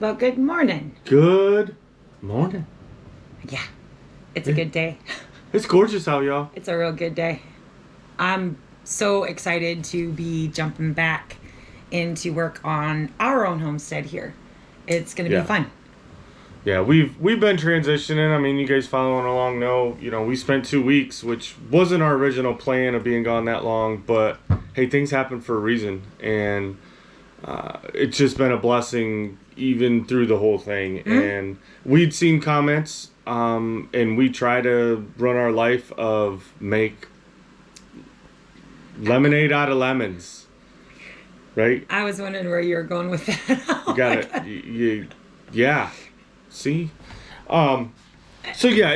Well, good morning. Good morning. Yeah, it's a good day. It's gorgeous out, y'all. It's a real good day. I'm so excited to be jumping back into work on our own homestead here. It's going to Yeah. be fun. Yeah, we've been transitioning. I mean, you guys following along know, we spent 2 weeks, which wasn't our original plan of being gone that long, but hey, things happen for a reason, and it's just been a blessing even through the whole thing. And we'd seen comments, and we try to run our life of make lemonade out of lemons, right? I was wondering where you were going with that. You got it. Yeah. See? So yeah,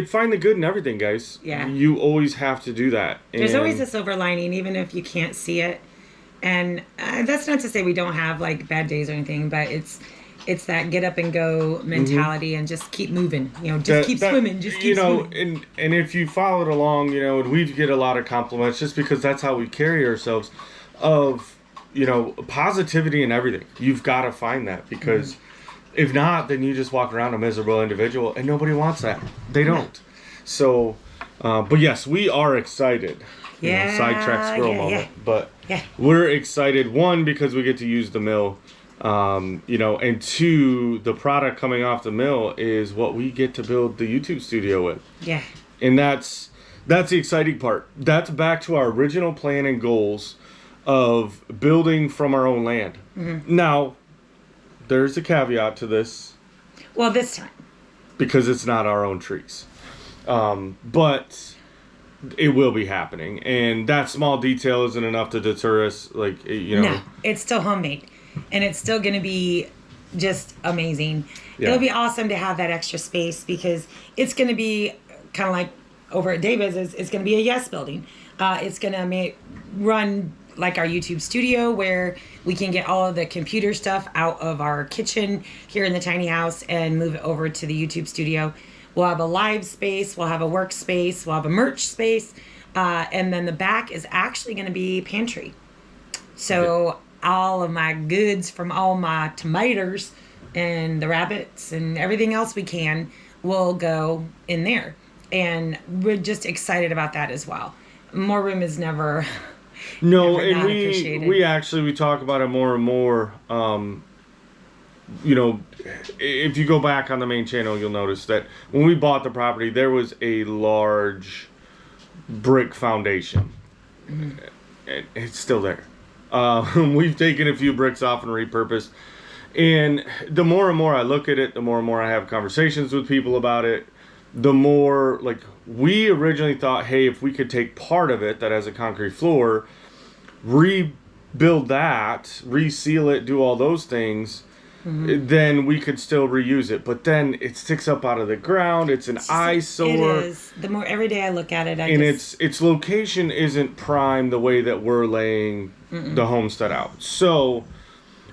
find the good in everything, guys. Yeah. You always have to do that. There's always a silver lining, even if you can't see it. And that's not to say we don't have like bad days or anything, but it's that get up and go mentality and just keep moving. Keep swimming. Just keep swimming. And if you followed along, and we get a lot of compliments just because that's how we carry ourselves of, positivity in everything. You've got to find that because if not, then you just walk around a miserable individual and nobody wants that. They don't. So, but yes, we are excited. Sidetrack squirrel moment. But we're excited, one, because we get to use the mill. And two, the product coming off the mill is what we get to build the YouTube studio with. Yeah. And that's the exciting part. That's back to our original plan and goals of building from our own land. Now, there's a caveat to this. Well, this time. Because it's not our own trees. But it will be happening. And that small detail isn't enough to deter us. No, it's still homemade. And it's still going to be just amazing. Yeah. It'll be awesome to have that extra space because it's going to be kind of like over at David's. It's going to be a yes building. It's going to run like our YouTube studio where we can get all of the computer stuff out of our kitchen here in the tiny house and move it over to the YouTube studio. We'll have a live space. We'll have a workspace. We'll have a merch space. And then the back is actually going to be pantry. So all of my goods from all my tomatoes and the rabbits and everything else we can will go in there. And we're just excited about that as well. More room is never... No, and we talk about it more and more. If you go back on the main channel, you'll notice that when we bought the property, there was a large brick foundation. And it's still there. We've taken a few bricks off and repurposed. And the more and more I look at it, the more and more I have conversations with people about it, the more, we originally thought, hey, if we could take part of it that has a concrete floor, rebuild that, reseal it, do all those things, then we could still reuse it. But then it sticks up out of the ground. It's an eyesore. It is. The more every day I look at it, its location isn't prime the way that we're laying the homestead out. So,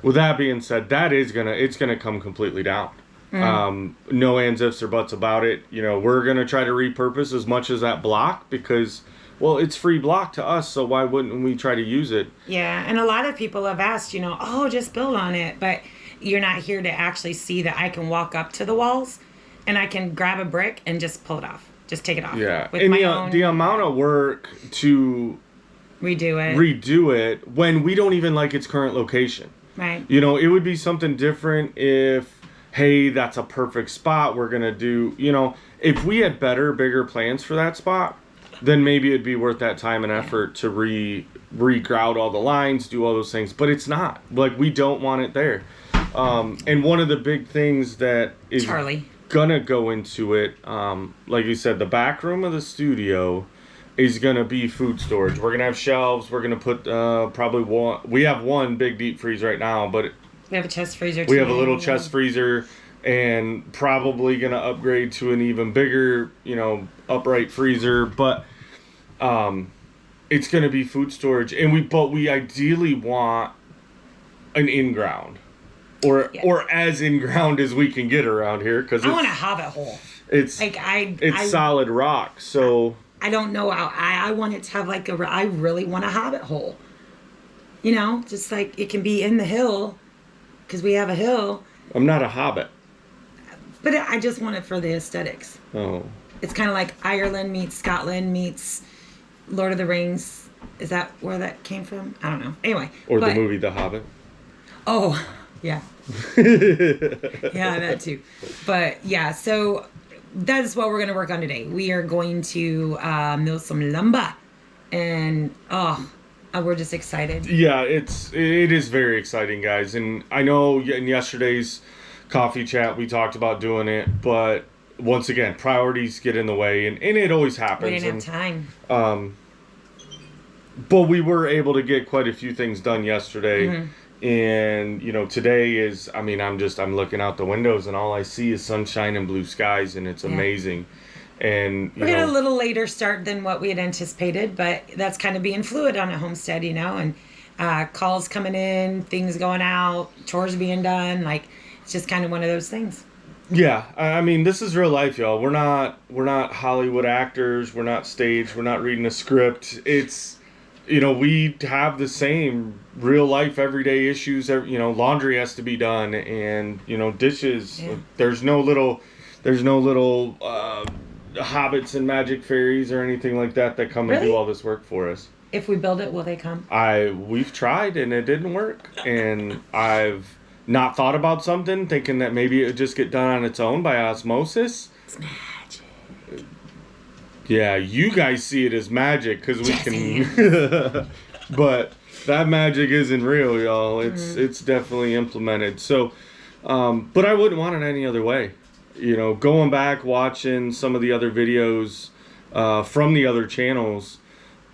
with that being said, it's gonna come completely down. No ands, ifs, or buts about it. We're going to try to repurpose as much as that block because, well, it's free block to us, so why wouldn't we try to use it? Yeah, and a lot of people have asked, just build on it, but you're not here to actually see that I can walk up to the walls and I can grab a brick and just pull it off. Just take it off. Yeah, and the amount of work to redo it when we don't even like its current location. Right. It would be something different if... hey, that's a perfect spot. We're going to do, if we had better, bigger plans for that spot, then maybe it'd be worth that time and effort to re-grout all the lines, do all those things. But it's not. We don't want it there. And one of the big things that is going to go into it, like you said, the back room of the studio is going to be food storage. We're going to have shelves. We're going to put probably one. We have one big deep freeze right now, but... we have a chest freezer, too. We have a little chest freezer and probably going to upgrade to an even bigger, upright freezer. But it's going to be food storage. But we ideally want an in-ground. Or as in-ground as we can get around here. Cause I want a Hobbit hole. It's solid rock. So I don't know how. I want it to have I really want a Hobbit hole. Just it can be in the hill. Because we have a hill, I'm not a Hobbit. But I just want it for the aesthetics. Oh. It's kind of like Ireland meets Scotland meets Lord of the Rings. Is that where that came from? I don't know. Anyway. Or the movie The Hobbit. Oh, yeah. Yeah, that too. But yeah, so that's what we're going to work on today. We are going to mill some lumber. And, we're just excited. Yeah, it is very exciting, guys. And I know in yesterday's coffee chat we talked about doing it, but once again, priorities get in the way, and it always happens. We didn't have time. But we were able to get quite a few things done yesterday. Mm-hmm. And, you know, today is, I mean, I'm looking out the windows and all I see is sunshine and blue skies, and it's amazing. And we're getting a little later start than what we had anticipated, but that's kind of being fluid on a homestead, you know, and calls coming in, things going out, chores being done. Like, it's just kind of one of those things. Yeah, I mean, this is real life, y'all. We're not Hollywood actors. We're not staged. We're not reading a script. It's, you know, we have the same real life everyday issues. You know, laundry has to be done, and, you know, dishes. Yeah. There's no little hobbits and magic fairies or anything like that come and do all this work for us. If we build it, will they come? We've tried and it didn't work, and I've not thought about something thinking that maybe it would just get done on its own by osmosis. It's magic. Yeah, you guys see it as magic because we can, but that magic isn't real, y'all. It's definitely implemented. So, but I wouldn't want it any other way. You know, going back, watching some of the other videos from the other channels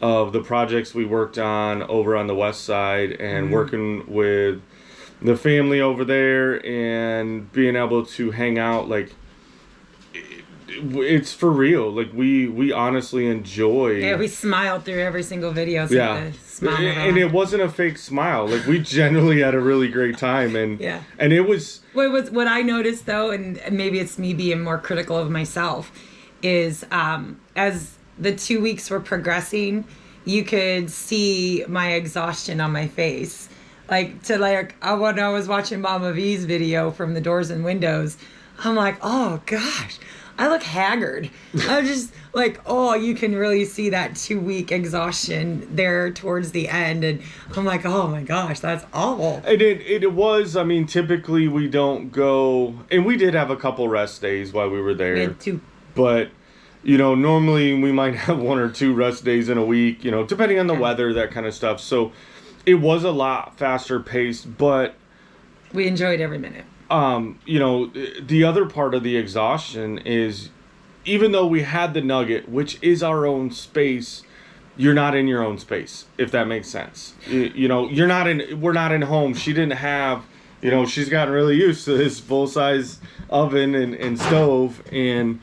of the projects we worked on over on the west side, and working with the family over there and being able to hang out, like, it's for real. Like, we honestly enjoy. Yeah, we smiled through every single video. So yeah. And it wasn't a fake smile. Like, we genuinely had a really great time. And yeah. And it was... What I noticed, though, and maybe it's me being more critical of myself, is as the 2 weeks were progressing, you could see my exhaustion on my face. Like, when I was watching Mama V's video from the doors and windows, I'm like, oh, gosh. I look haggard. I'm just like, oh, you can really see that 2 week exhaustion there towards the end. And I'm like, oh my gosh, that's awful. And it was, I mean, typically we don't go, and we did have a couple rest days while we were there. We had 2. But, you know, normally we might have 1 or 2 rest days in a week, you know, depending on the weather, that kind of stuff. So it was a lot faster paced, but we enjoyed every minute. You know, the other part of the exhaustion is, even though we had the Nugget, which is our own space, you're not in your own space, if that makes sense. You know, we're not in home. She didn't have, you know, she's gotten really used to this full-size oven and stove, and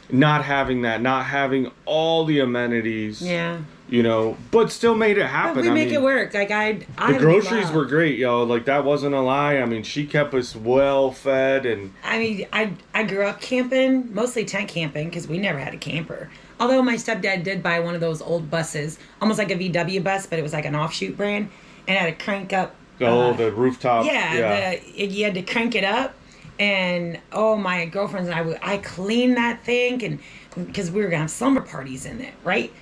not having all the amenities. Yeah. You know, but still made it happen. But we make it work. Like, the groceries were great, y'all. Like, that wasn't a lie. I mean, she kept us well fed, and I mean, I grew up camping, mostly tent camping, because we never had a camper. Although my stepdad did buy one of those old buses, almost like a VW bus, but it was like an offshoot brand, and it had a crank up. The rooftop. Yeah. You had to crank it up, and my girlfriends and I cleaned that thing, and because we were gonna have slumber parties in it, right?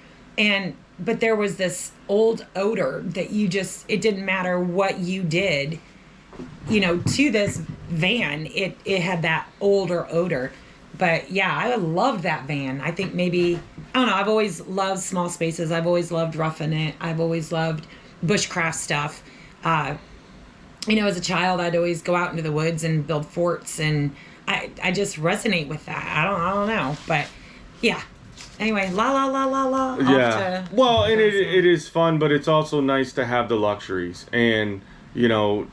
But there was this old odor that it didn't matter what you did, you know, to this van, it had that older odor. But yeah, I loved that van. I think maybe, I don't know, I've always loved small spaces. I've always loved roughing it. I've always loved bushcraft stuff. You know, as a child, I'd always go out into the woods and build forts, and I just resonate with that. I don't know, but yeah. Anyway, la. Yeah. Well, and it is fun, but it's also nice to have the luxuries. And, you know,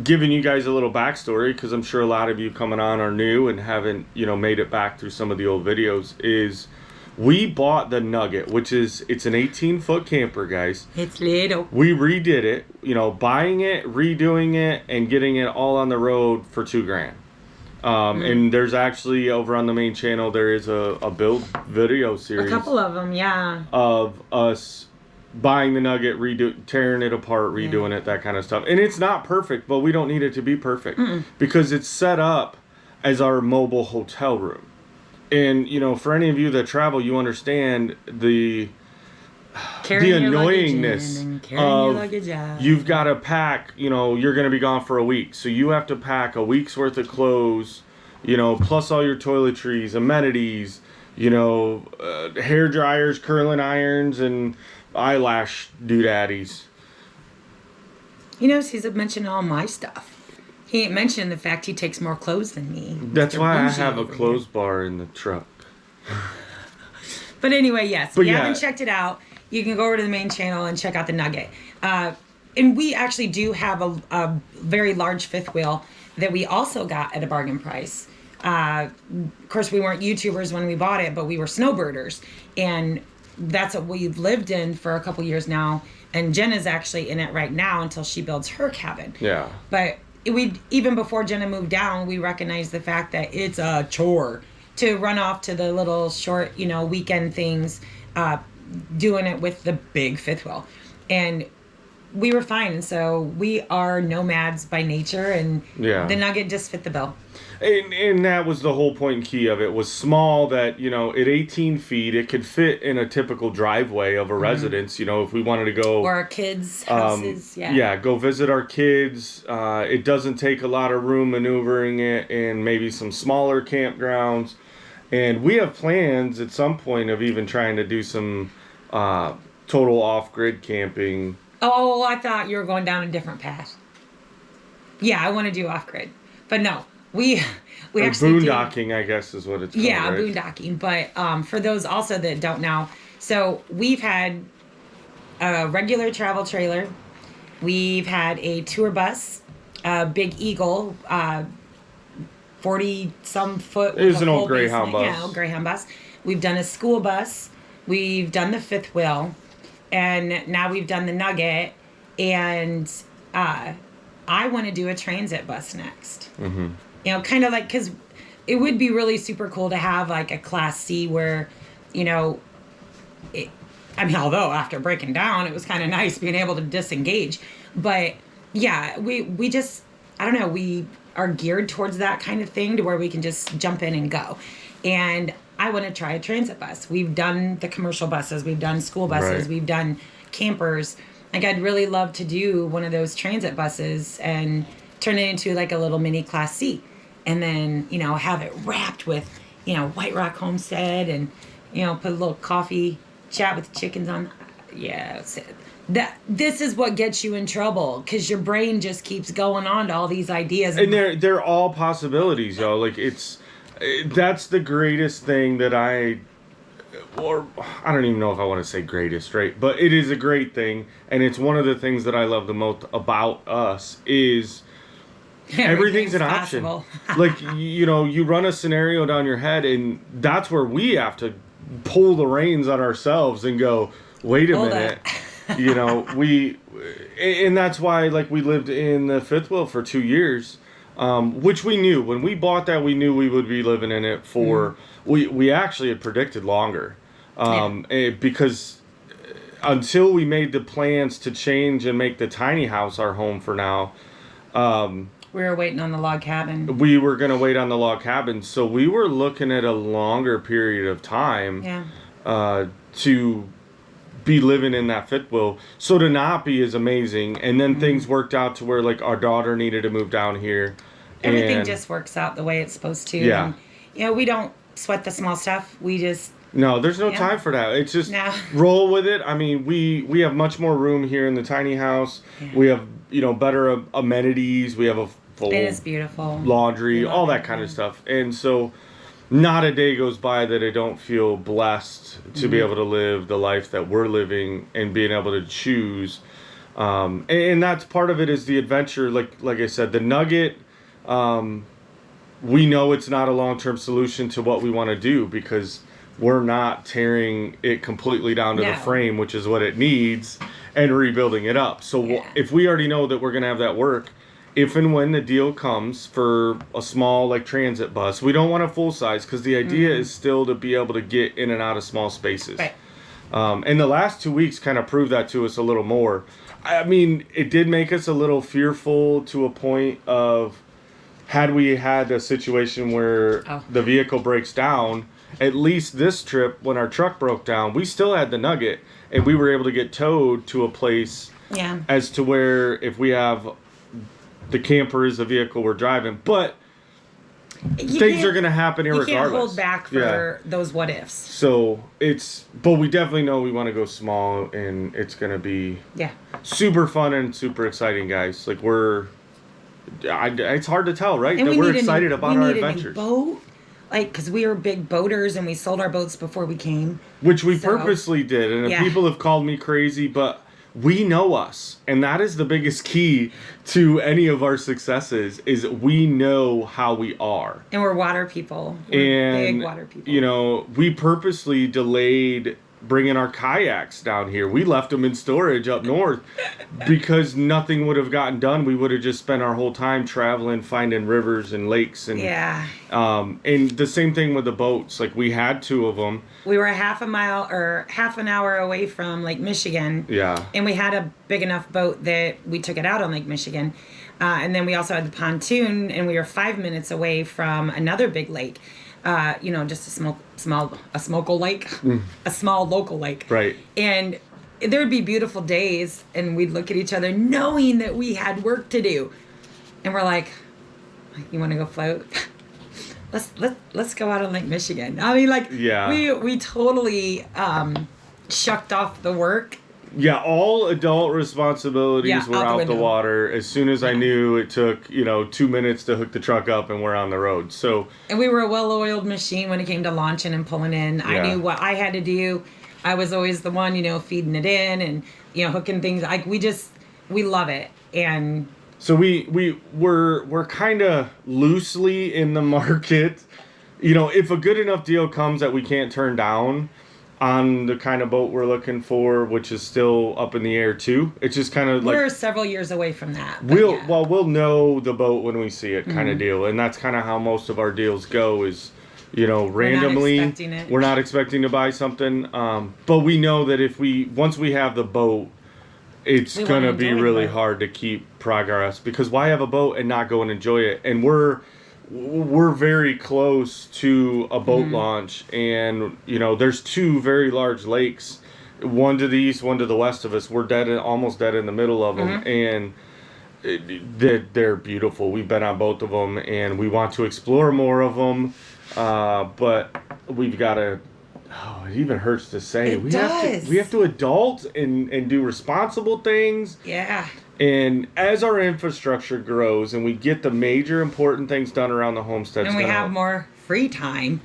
giving you guys a little backstory, because I'm sure a lot of you coming on are new and haven't, you know, made it back through some of the old videos, is we bought the Nugget, it's an 18-foot camper, guys. It's little. We redid it, you know, buying it, redoing it, and getting it all on the road for $2,000. And there's actually, over on the main channel, there is a build video series. A couple of them, yeah. Of us buying the Nugget, tearing it apart, redoing it, that kind of stuff. And it's not perfect, but we don't need it to be perfect because it's set up as our mobile hotel room. And, you know, for any of you that travel, you understand the annoyingness of you've got to pack, you know, you're going to be gone for a week. So you have to pack a week's worth of clothes, you know, plus all your toiletries, amenities, you know, hair dryers, curling irons, and eyelash doodaddies. He knows he's mentioned all my stuff. He ain't mentioned the fact he takes more clothes than me. That's why I have a clothes bar in the truck. But anyway, yes. If you haven't checked it out, you can go over to the main channel and check out the Nugget. And we actually do have a very large fifth wheel that we also got at a bargain price. Of course, we weren't YouTubers when we bought it, but we were snowbirders. And that's what we've lived in for a couple years now. And Jenna's actually in it right now until she builds her cabin. Yeah. But even before Jenna moved down, we recognized the fact that it's a chore to run off to the little short, you know, weekend things, doing it with the big fifth wheel. And we were fine. And so we are nomads by nature, and the Nugget just fit the bill. And that was the whole point and key of it, was small, that, you know, at 18 feet, it could fit in a typical driveway of a residence, you know, if we wanted to go. Or our kids' houses, Yeah, go visit our kids. It doesn't take a lot of room maneuvering it in maybe some smaller campgrounds. And we have plans at some point of even trying to do some total off-grid camping. Oh, I thought you were going down a different path. Yeah, I want to do off-grid. But no. We actually boondocking, I guess, is what it's called. Yeah, right? boondocking. But for those also that don't know, so we've had a regular travel trailer. We've had a tour bus, a Big Eagle, 40-some foot. It was an old Greyhound bus. Yeah, old Greyhound bus. We've done a school bus. We've done the fifth wheel. And now we've done the Nugget. And I want to do a transit bus next. Mm-hmm. You know, kind of like, because it would be really super cool to have like a Class C where, you know, although after breaking down, it was kind of nice being able to disengage. But yeah, we just, I don't know, we are geared towards that kind of thing to where we can just jump in and go. And I want to try a transit bus. We've done the commercial buses, we've done school buses, we've done campers. Like, I'd really love to do one of those transit buses and turn it into like a little mini Class C. And then, you know, have it wrapped with, you know, White Rock Homestead, and, you know, put a little coffee chat with the chickens on. Yeah. This is what gets you in trouble, because your brain just keeps going on to all these ideas. And they're all possibilities, y'all. Like, that's the greatest thing that I don't even know if I want to say greatest, right? But it is a great thing, and it's one of the things that I love the most about us is everything's an option. Like, you know, you run a scenario down your head, and that's where we have to pull the reins on ourselves and go, wait a minute. You know, and that's why, like, we lived in the fifth wheel for 2 years, which we knew. When we bought that, we knew we would be living in it for, we actually had predicted longer. Because until we made the plans to change and make the tiny house our home for now, we were waiting on the log cabin. We were going to wait on the log cabin. So we were looking at a longer period of time to be living in that fifth wheel. So to not be is amazing. And then things worked out to where, like, our daughter needed to move down here. Everything just works out the way it's supposed to. Yeah. And, you know, we don't sweat the small stuff. We just... No, there's no time for that. It's just roll with it. I mean, we have much more room here in the tiny house. Yeah. We have, you know, better amenities. We have a full it is beautiful laundry, all that kind of stuff. And so not a day goes by that I don't feel blessed to be able to live the life that we're living and being able to choose. And that's part of it, is the adventure. Like I said, the Nugget, we know it's not a long-term solution to what we want to do, because we're not tearing it completely down to the frame, which is what it needs, and rebuilding it up. So if we already know that we're going to have that work, if and when the deal comes for a small, like, transit bus, we don't want a full size, because the idea is still to be able to get in and out of small spaces. Right. And the last 2 weeks kind of proved that to us a little more. I mean, it did make us a little fearful to a point of, had we had a situation where the vehicle breaks down, at least this trip, when our truck broke down, we still had the Nugget, and we were able to get towed to a place as to where if we have the camper is the vehicle we're driving. But things are going to happen irregardless. You can't hold back for those what ifs. So but we definitely know we want to go small, and it's going to be super fun and super exciting, guys. Like it's hard to tell, right? And that we're excited about our adventures. A new boat, like, because we were big boaters and we sold our boats before we came. Which we purposely did. And if people have called me crazy, but we know us. And that is the biggest key to any of our successes, is we know how we are. And we're water people. We're big water people. You know, we purposely delayed bringing our kayaks down here. We left them in storage up north because nothing would have gotten done. We would have just spent our whole time traveling, finding rivers and lakes, and and the same thing with the boats. Like, we had 2 of them. We were half an hour away from Lake Michigan. Yeah. And we had a big enough boat that we took it out on Lake Michigan. And then we also had the pontoon, and we were 5 minutes away from another big lake. Just a small local lake. Right. And there would be beautiful days, and we'd look at each other knowing that we had work to do. And we're like, you want to go float? Let's go out on Lake Michigan. I mean, we totally shucked off the work. Yeah, all adult responsibilities were out the water as soon as I knew it took, 2 minutes to hook the truck up and we're on the road. So, and we were a well-oiled machine when it came to launching and pulling in. I knew what I had to do. I was always the one, feeding it in and, hooking things. We love it. And so we're kind of loosely in the market. If a good enough deal comes that we can't turn down on the kind of boat we're looking for, which is still up in the air too. It's just kind of like, we're several years away from that. We'll know the boat when we see it, kind of deal. And that's kind of how most of our deals go, is, randomly. We're not expecting to buy something. But we know that once we have the boat, it's going to be really hard to keep progress, because why have a boat and not go and enjoy it? And we're very close to a boat launch, and there's 2 very large lakes, one to the east, one to the west of us. We're almost dead in the middle of them, and they're beautiful. We've been on both of them, and we want to explore more of them, but we've got to. Oh, it even hurts to say. We have to adult and do responsible things. Yeah. And as our infrastructure grows and we get the major important things done around the homestead, and we have more free time.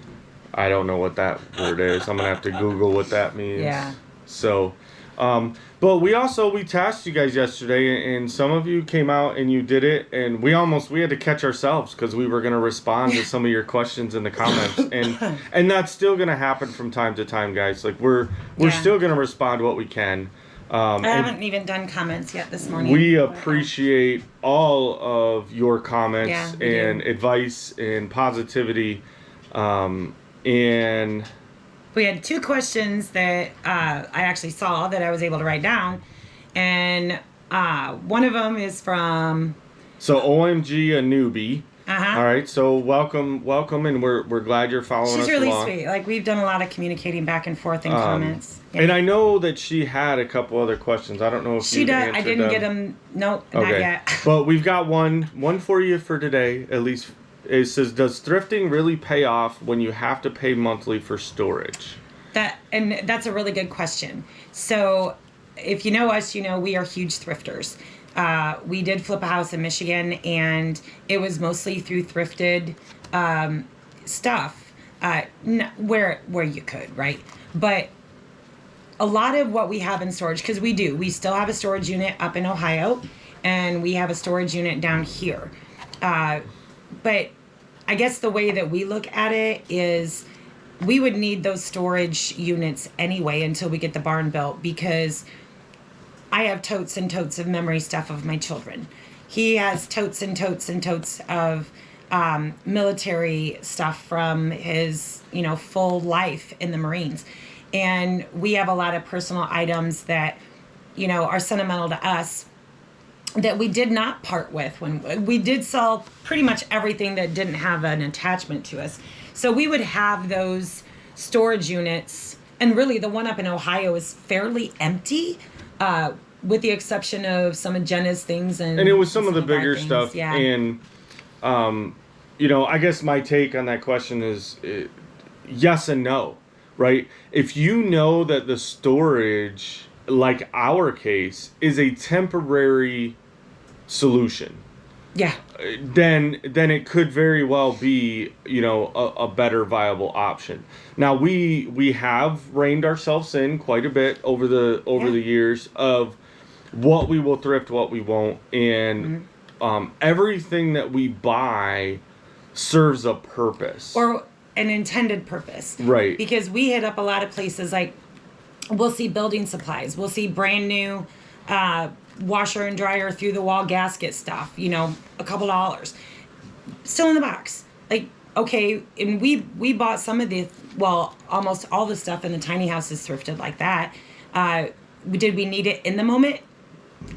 I don't know what that word is. I'm gonna have to Google what that means. Yeah. So, but we tasked you guys yesterday, and some of you came out and you did it, and we had to catch ourselves because we were gonna respond to some of your questions in the comments, and that's still gonna happen from time to time, guys. Like, we're still gonna respond what we can. I haven't even done comments yet this morning. We appreciate all of your comments and advice and positivity. And we had 2 questions that I actually saw that I was able to write down. And one of them is from... So, OMG, a newbie. Uh-huh. All right, so welcome, and we're glad you're following us along. She's really sweet. Like, we've done a lot of communicating back and forth in comments. Yeah. And I know that she had a couple other questions. I don't know if she did. I didn't get them. Nope, not yet. But we've got one for you for today. At least it says, "Does thrifting really pay off when you have to pay monthly for storage?" That's a really good question. So, if you know us, we are huge thrifters. We did flip a house in Michigan, and it was mostly through thrifted stuff, where you could, right? But a lot of what we have in storage, because we still have a storage unit up in Ohio, and we have a storage unit down here. But I guess the way that we look at it is we would need those storage units anyway until we get the barn built, because I have totes and totes of memory stuff of my children. He has totes and totes and totes of military stuff from his, full life in the Marines. And we have a lot of personal items that, are sentimental to us that we did not part with when we did sell pretty much everything that didn't have an attachment to us. So we would have those storage units, and really the one up in Ohio is fairly empty, with the exception of some of Jenna's things and it was some of the of our bigger things. stuff. Yeah. And I guess my take on that question is yes and no, right? If you know that the storage, like our case, is a temporary solution, Yeah. then it could very well be, a better viable option. Now we have reined ourselves in quite a bit over the years of what we will thrift, what we won't, and everything that we buy serves a purpose Or an intended purpose. Right. Because we hit up a lot of places, like we'll see building supplies. We'll see brand new washer and dryer through the wall gasket stuff, a couple dollars. Still in the box. Like, okay, and we bought some of almost all the stuff in the tiny house is thrifted like that. Did we need it in the moment?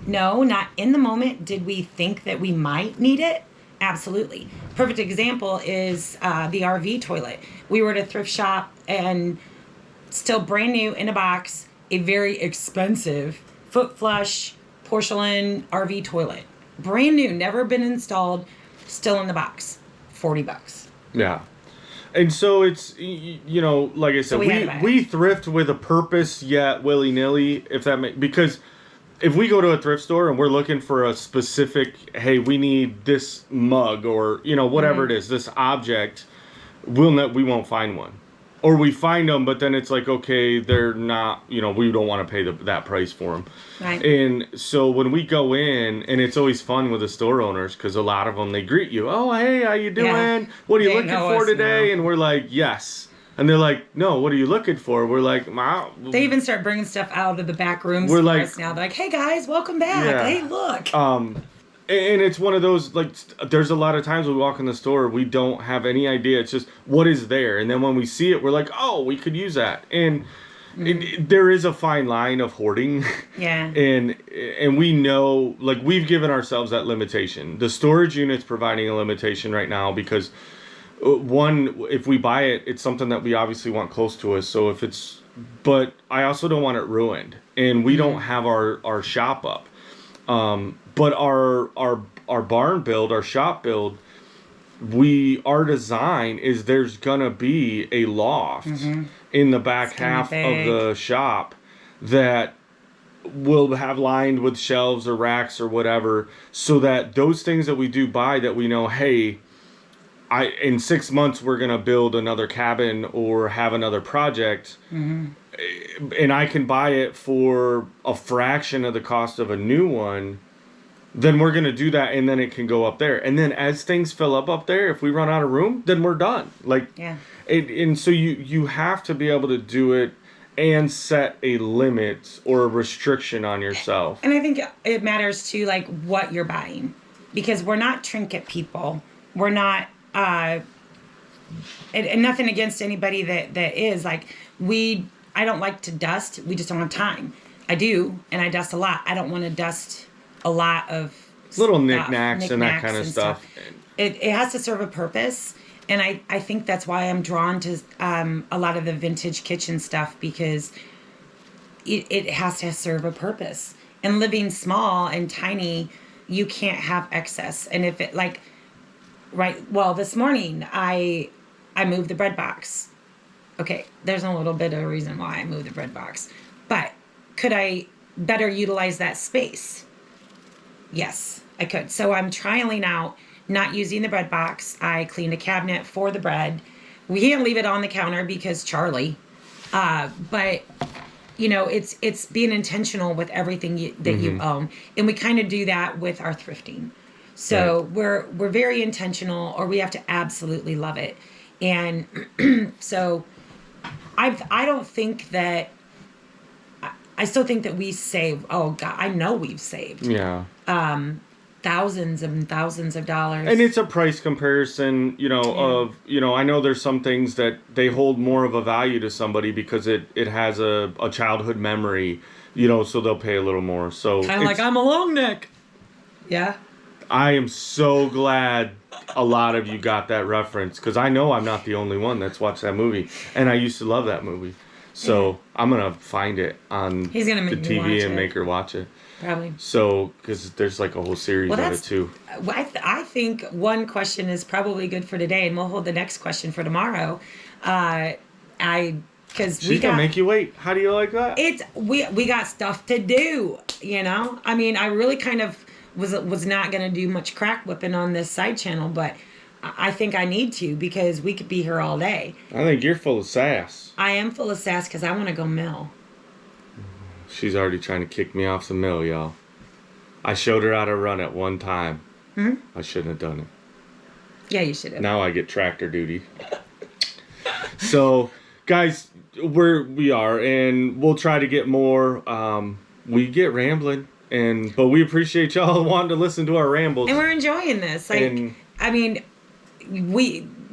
No, not in the moment. Did we think that we might need it? Absolutely. Perfect example is the RV toilet. We were at a thrift shop and still brand new in a box, a very expensive foot flush porcelain RV toilet. Brand new, never been installed, still in the box. $40. Yeah. And so it's, like I said, we thrift with a purpose, yet willy-nilly, because if we go to a thrift store and we're looking for a specific, hey, we need this mug or, whatever it is, this object, we won't find one. Or we find them, but then it's like, okay, they're not, we don't want to pay that price for them. Right. And so when we go in, and it's always fun with the store owners, because a lot of them, they greet you. Oh, hey, how you doing? Yeah. What are you looking for today? And we're like, yes. And they're like, no, what are you looking for? We're like, wow. They even start bringing stuff out of the back rooms We're for like, us now. They're like, hey guys, welcome back. Yeah. Hey, look. And it's one of those, like, there's a lot of times we walk in the store, we don't have any idea. It's just, what is there? And then when we see it, we're like, oh, we could use that. And there is a fine line of hoarding. Yeah. And we know, like, we've given ourselves that limitation. The storage unit's providing a limitation right now because, one, if we buy it, it's something that we obviously want close to us. So but I also don't want it ruined. And we don't have our shop up. But our barn build, our shop build, our design is there's gonna be a loft in the back half of the shop that will have lined with shelves or racks or whatever, so that those things that we do buy that we know, hey, in 6 months we're gonna build another cabin or have another project, and I can buy it for a fraction of the cost of a new one. Then we're going to do that, and then it can go up there. And then as things fill up there, if we run out of room, then we're done. Like, yeah. And so you have to be able to do it and set a limit or a restriction on yourself. And I think it matters, too, like, what you're buying. Because we're not trinket people. We're not, and nothing against anybody that is. Like, I don't like to dust. We just don't have time. I do, and I dust a lot. I don't want to dust a lot of little knickknacks and that kind of stuff. It has to serve a purpose, and I think that's why I'm drawn to a lot of the vintage kitchen stuff, because it has to serve a purpose. And living small and tiny, you can't have excess. And if it this morning I moved the bread box. Okay, there's a little bit of a reason why I moved the bread box, but could I better utilize that space? Yes, I could. So I'm trialing out not using the bread box. I cleaned a cabinet for the bread. We can't leave it on the counter because Charlie. But it's being intentional with everything that you own, and we kind of do that with our thrifting. So we're very intentional, or we have to absolutely love it. And so I don't think that. I still think that we save. Oh God, I know we've saved. Yeah. thousands and thousands of dollars. And it's a price comparison, of, I know there's some things that they hold more of a value to somebody because it has a childhood memory, so they'll pay a little more. So kind of like I'm a long neck. Yeah. I am so glad a lot of you got that reference because I know I'm not the only one that's watched that movie. And I used to love that movie. So I'm going to find it on the TV and make her watch it. Probably. So, because there's like a whole series of it too. I think one question is probably good for today, and we'll hold the next question for tomorrow. Because she's gonna make you wait. How do you like that? We got stuff to do. I mean, I really kind of was not gonna do much crack whipping on this side channel, but I think I need to because we could be here all day. I think you're full of sass. I am full of sass because I want to go mill. She's already trying to kick me off the mill, y'all. I showed her how to run it one time. I shouldn't have done it. Yeah, you should have. Now I get tractor duty. So, guys, we are, and we'll try to get more. We get rambling, but we appreciate y'all wanting to listen to our rambles. And we're enjoying this.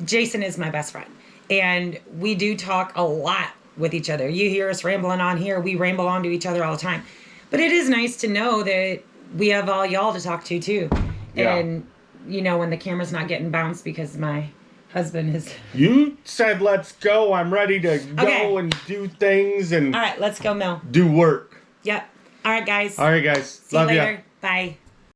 Jason is my best friend, and we do talk a lot with each other. You hear us rambling on here. We ramble on to each other all the time. But it is nice to know that we have all y'all to talk to, too. Yeah. And, when the camera's not getting bounced because my husband is... You said let's go. I'm ready to go and do things and... All right, let's go, Mel. Do work. Yep. All right, guys. All right, guys. See you Love later. ya. Bye.